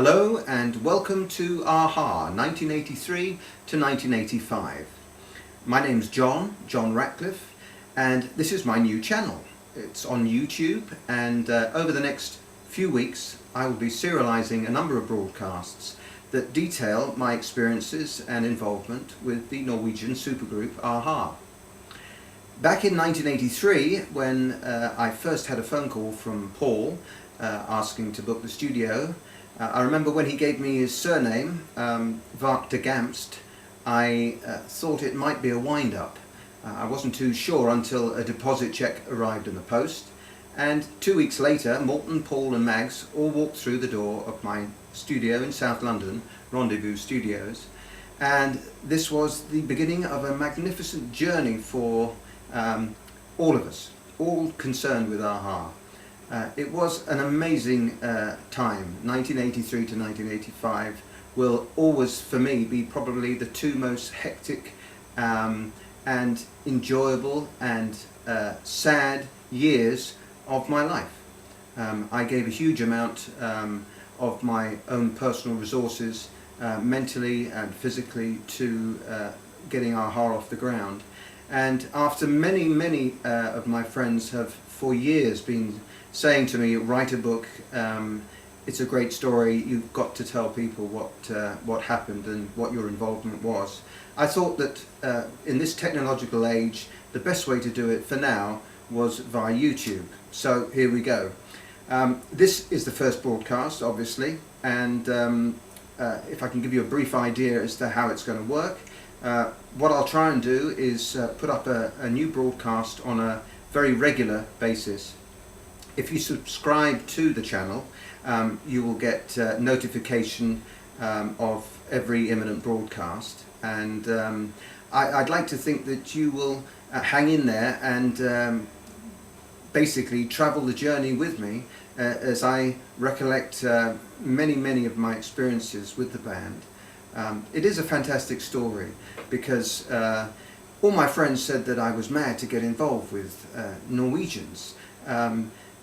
Hello and welcome to a-ha 1983 to 1985. My name's John Ratcliffe, and this is my new channel. It's on YouTube, and over the next few weeks I will be serializing a number of broadcasts that detail my experiences and involvement with the Norwegian supergroup a-ha. Back in 1983, when I first had a phone call from Paul asking to book the studio, I remember when he gave me his surname, Vark de Gamst, I thought it might be a wind-up. I wasn't too sure until a deposit check arrived in the post, and 2 weeks later Morten, Paul and Mags all walked through the door of my studio in South London, Rendezvous Studios, and this was the beginning of a magnificent journey for all of us, all concerned with a-ha. It was an amazing time. 1983 to 1985 will always, for me, be probably the two most hectic and enjoyable and sad years of my life. I gave a huge amount of my own personal resources, mentally and physically, to getting a-ha off the ground. And after many of my friends have for years been saying to me, write a book, it's a great story, you've got to tell people what happened and what your involvement was, I thought that in this technological age the best way to do it for now was via YouTube. So here we go. This is the first broadcast, obviously, and if I can give you a brief idea as to how it's going to work, what I'll try and do is put up a new broadcast on a very regular basis. If you subscribe to the channel, you will get notification of every imminent broadcast, and I'd like to think that you will hang in there and basically travel the journey with me as I recollect many of my experiences with the band. It is a fantastic story because all my friends said that I was mad to get involved with Norwegians.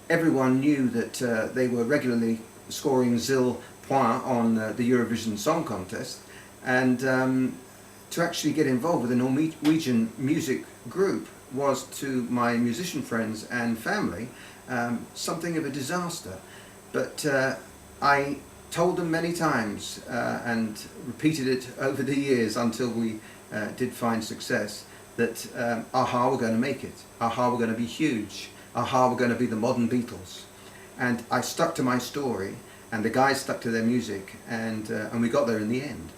Everyone knew that they were regularly scoring zil points on the Eurovision Song Contest, and to actually get involved with a Norwegian music group was, to my musician friends and family, something of a disaster. But I told them many times and repeated it over the years until we did find success, that a-ha were going to make it, a-ha were going to be huge, a-ha were going to be the modern Beatles. And I stuck to my story, and the guys stuck to their music, and we got there in the end.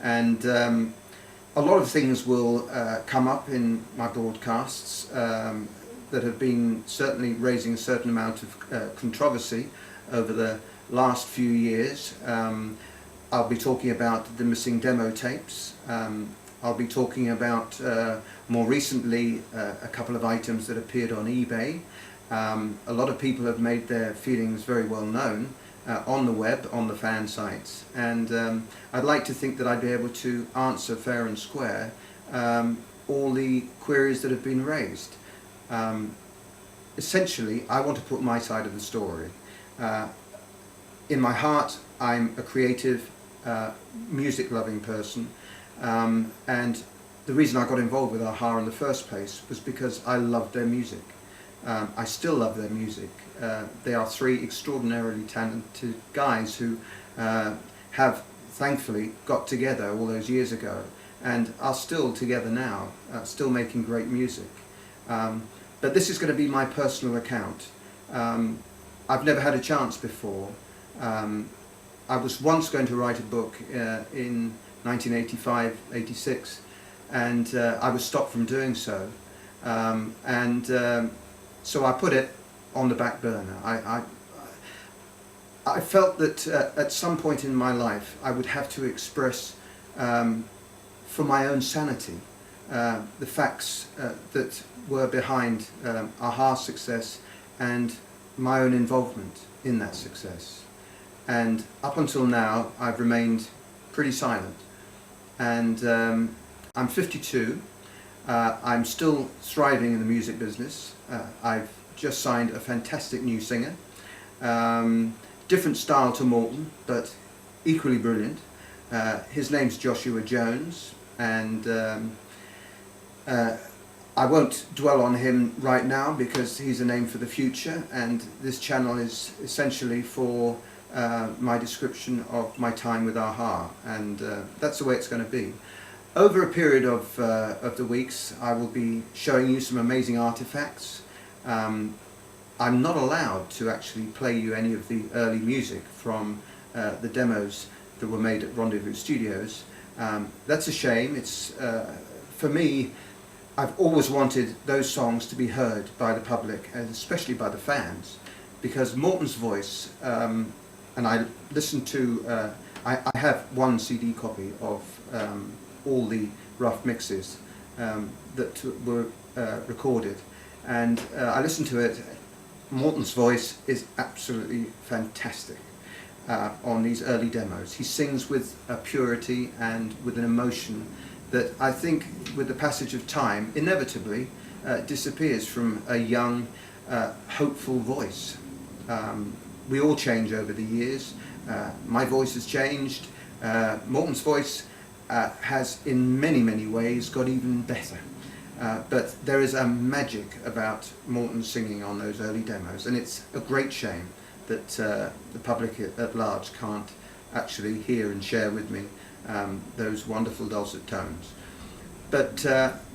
And a lot of things will come up in my broadcasts that have been certainly raising a certain amount of controversy over the last few years. I'll be talking about the missing demo tapes. I'll be talking about more recently a couple of items that appeared on eBay. A lot of people have made their feelings very well known on the web, on the fan sites, and I'd like to think that I'd be able to answer fair and square all the queries that have been raised. Essentially, I want to put my side of the story. In my heart, I'm a creative, music-loving person, and the reason I got involved with a-ha in the first place was because I loved their music. I still love their music. They are three extraordinarily talented guys who have thankfully got together all those years ago and are still together now, still making great music. But this is going to be my personal account. I've never had a chance before. I was once going to write a book in 1985-86, and I was stopped from doing so, so I put it on the back burner. I felt that at some point in my life I would have to express, for my own sanity, the facts that were behind a-ha's success and my own involvement in that success. And up until now I've remained pretty silent, and I'm 52. I'm still thriving in the music business. I've just signed a fantastic new singer, different style to Morten, but equally brilliant. His name's Joshua Jones, and I won't dwell on him right now because he's a name for the future, and this channel is essentially for my description of my time with AHA, and that's the way it's going to be. Over a period of the weeks, I will be showing you some amazing artifacts. I'm not allowed to actually play you any of the early music from the demos that were made at Rendezvous Studios. That's a shame. It's for me, I've always wanted those songs to be heard by the public, and especially by the fans, because Morton's voice, and I listened to, I have one CD copy of all the rough mixes that were recorded, and I listened to it. Morton's voice is absolutely fantastic on these early demos. He sings with a purity and with an emotion that I think with the passage of time inevitably disappears from a young, hopeful voice. We all change over the years. My voice has changed. Morton's voice has in many ways got even better. But there is a magic about Morton singing on those early demos, and it's a great shame that the public at large can't actually hear and share with me those wonderful dulcet tones. But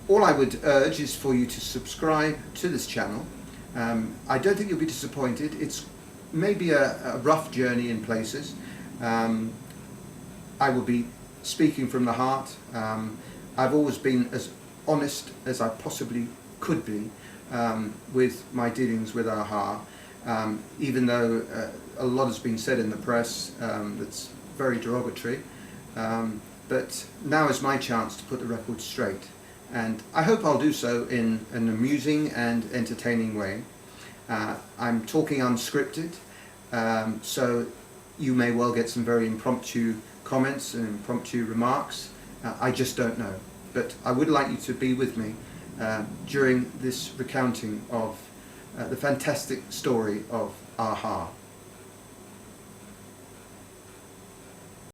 all I would urge is for you to subscribe to this channel. I don't think you'll be disappointed. It's maybe a rough journey in places. I will be speaking from the heart. I've always been as honest as I possibly could be with my dealings with AHA, even though a lot has been said in the press that's very derogatory. But now is my chance to put the record straight, and I hope I'll do so in an amusing and entertaining way. I'm talking unscripted, so you may well get some very impromptu comments and impromptu remarks. I just don't know. But I would like you to be with me during this recounting of the fantastic story of AHA.